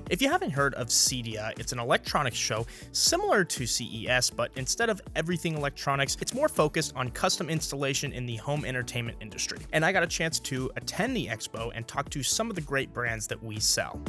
If you haven't heard of CEDIA, it's an electronics show similar to CES, but instead of everything electronics, it's more focused on custom installation in the home entertainment industry. And I got a chance to attend the expo and talk to some of the great brands that we sell.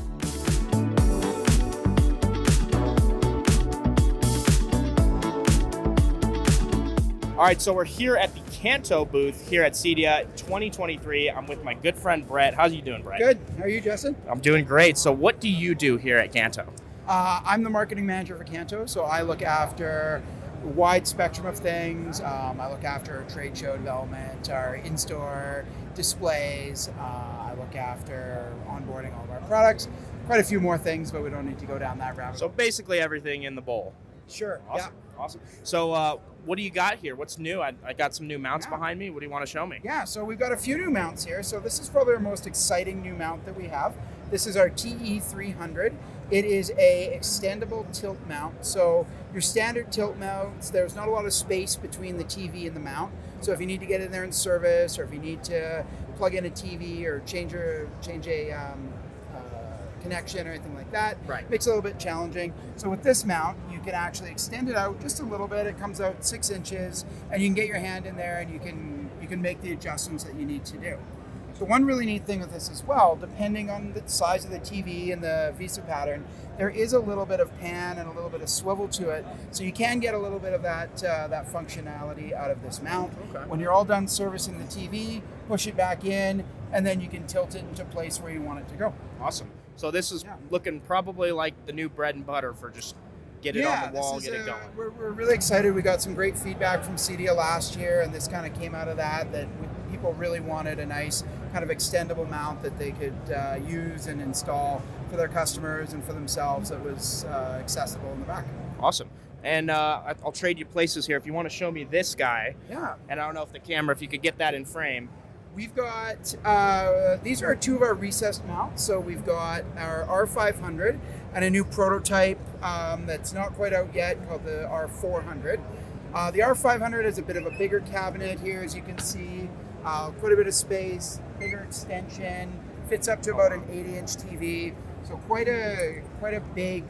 All right, so we're here at the Kanto booth here at CEDIA 2023. I'm with my good friend Brett. How's you doing, Brett? Good. How are you, Justin? I'm doing great. So what do you do here at Kanto? I'm the marketing manager for Kanto, so I look after a wide spectrum of things. I look after trade show development, our in-store displays. I look after onboarding all of our products. Quite a few more things, but we don't need to go down that rabbit hole. So basically everything in the bowl. Sure. Awesome. Yeah. Awesome. So what do you got here? What's new? I got some new mounts behind me. What do you want to show me? Yeah, so we've got a few new mounts here. So this is probably our most exciting new mount that we have. This is our TE300. It is a extendable tilt mount. So your standard tilt mounts, there's not a lot of space between the TV and the mount. So if you need to get in there and service, or if you need to plug in a TV or change a connection or anything like that, makes it a little bit challenging. So with this mount, you can actually extend it out just a little bit. It comes out 6 inches, and you can get your hand in there and you can make the adjustments that you need to do. So one really neat thing with this as well, depending on the size of the TV and the VISA pattern, there is a little bit of pan and a little bit of swivel to it. So you can get a little bit of that functionality out of this mount. Okay. When you're all done servicing the TV, push it back in, and then you can tilt it into place where you want it to go. Awesome. So this is looking probably like the new bread and butter for just get it on the wall, get it going. We're really excited. We got some great feedback from CEDIA last year, and this kind of came out of that people really wanted a nice kind of extendable mount that they could use and install for their customers and for themselves that was accessible in the back. Awesome. And I'll trade you places here. If you want to show me this guy. Yeah. And I don't know if the camera, if you could get that in frame. We've got, these are two of our recessed mounts. So we've got our R500 and a new prototype that's not quite out yet called the R400. The R500 is a bit of a bigger cabinet here, as you can see. Quite a bit of space, bigger extension, fits up to about an 8-inch TV. So quite a big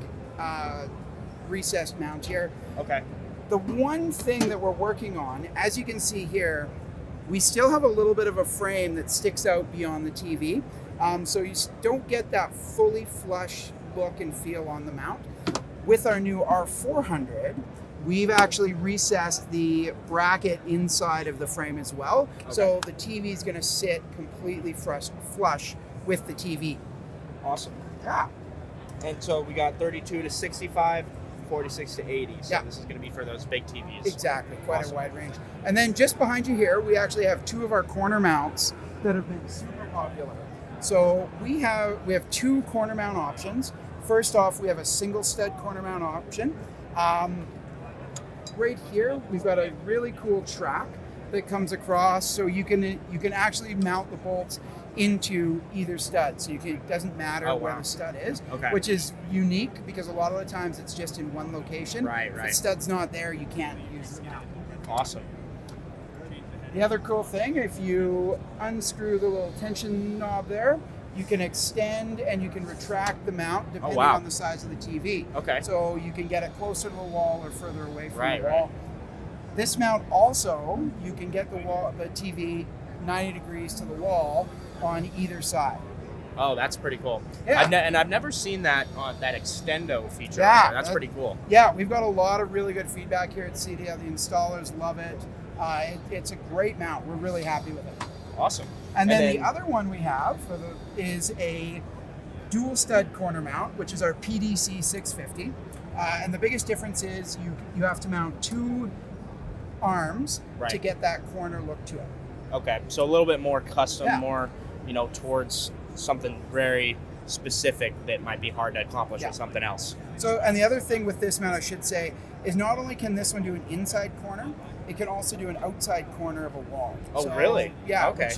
recessed mount here. Okay. The one thing that we're working on, as you can see here, we still have a little bit of a frame that sticks out beyond the TV. So you don't get that fully flush look and feel on the mount. With our new R400, we've actually recessed the bracket inside of the frame as well. Okay. So the TV is going to sit completely flush with the TV. Awesome. Yeah. And so we got 32 to 65, 46 to 80. So this is going to be for those big TVs. Exactly. Quite a wide range. And then just behind you here, we actually have two of our corner mounts that have been super popular. So we have two corner mount options. First off, we have a single stud corner mount option. Right here, we've got a really cool track that comes across, so you can actually mount the bolts into either stud. So it doesn't matter where the stud is, which is unique because a lot of the times it's just in one location. Right. If the stud's not there, you can't use the mount. Awesome. The other cool thing, if you unscrew the little tension knob there, you can extend and you can retract the mount depending on the size of the TV. Okay. So you can get it closer to the wall or further away from the wall. Right. This mount also, you can get the TV 90 degrees to the wall on either side. Oh, that's pretty cool. Yeah. I've never seen that extendo feature. Yeah. That's pretty cool. Yeah, we've got a lot of really good feedback here at CEDIA. The installers love it. It's a great mount. We're really happy with it. Awesome. And then the other one we have is a dual stud corner mount, which is our PDC 650. And the biggest difference is you have to mount two arms to get that corner look to it. Okay, so a little bit more custom, more towards something very specific that might be hard to accomplish with something else. So, and the other thing with this mount, I should say, is not only can this one do an inside corner, it can also do an outside corner of a wall. Oh, really? Yeah. Okay.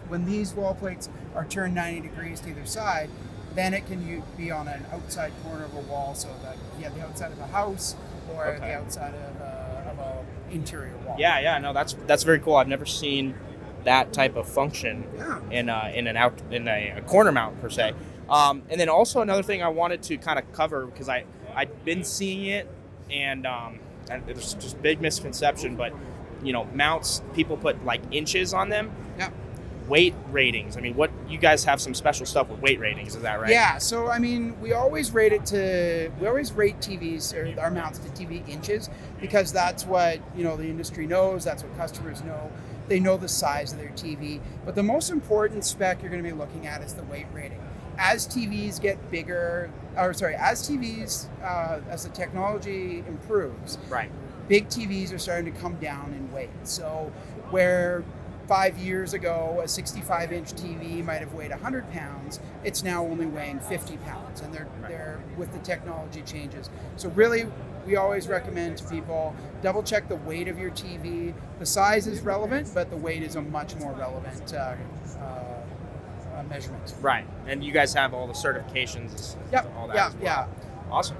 When these wall plates are turned 90 degrees to either side, then it can be on an outside corner of a wall, so that the outside of a house or the outside of an interior wall. Yeah. No, that's very cool. I've never seen that type of function Yeah. in a corner mount per se. And then also another thing I wanted to kind of cover, because I'd been seeing it, and there's just big misconception, but mounts, people put like inches on them. Yeah. Weight ratings. I mean, what you guys have some special stuff with weight ratings, is that right? Yeah. So I mean, we always rate TVs or our mounts to TV inches, because that's what the industry knows. That's what customers know. They know the size of their TV. But the most important spec you're going to be looking at is the weight rating. As TVs get bigger, as the technology improves, Right. big TVs are starting to come down in weight. So where 5 years ago a 65-inch TV might have weighed 100 pounds, it's now only weighing 50 pounds, and they're with the technology changes. So really, we always recommend to people, double check the weight of your TV. The size is relevant, but the weight is a much more relevant measurement. Right. And you guys have all the certifications, Yep. all that Yeah. as well. Yeah. Awesome.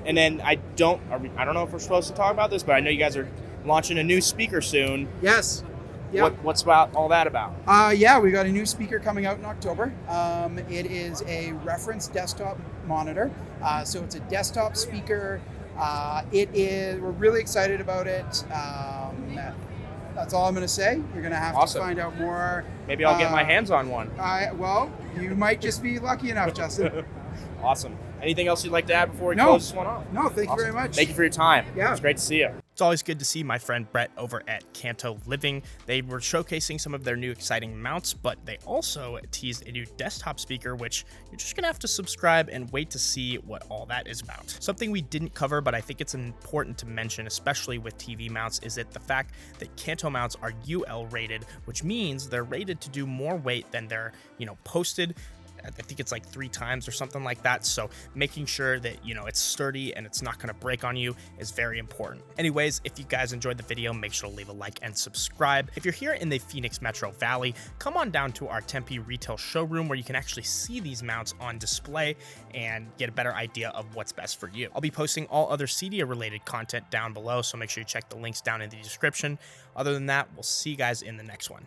And then I don't know if we're supposed to talk about this, but I know you guys are launching a new speaker soon. Yes. Yeah. What's about all that about? Yeah, we got a new speaker coming out in October. It is a reference desktop monitor. So it's a desktop speaker. We're really excited about it. That's all I'm going to say. You're going to have Awesome. to find out more. Maybe I'll get my hands on one. Well, you might just be lucky enough, Justin. Awesome. Anything else you'd like to add before we No. close this one off? No, thank you Awesome. very much. Thank you for your time. Yeah. It's great to see you. It's always good to see my friend Brett over at Kanto Living. They were showcasing some of their new exciting mounts, but they also teased a new desktop speaker, which you're just gonna have to subscribe and wait to see what all that is about. Something we didn't cover, but I think it's important to mention, especially with TV mounts, is that the fact that Kanto mounts are UL rated, which means they're rated to do more weight than they're, posted. I think it's like 3 times or something like that. So making sure that, it's sturdy and it's not going to break on you is very important. Anyways, if you guys enjoyed the video, make sure to leave a like and subscribe. If you're here in the Phoenix Metro Valley, come on down to our Tempe retail showroom where you can actually see these mounts on display and get a better idea of what's best for you. I'll be posting all other CEDIA related content down below, so make sure you check the links down in the description. Other than that, we'll see you guys in the next one.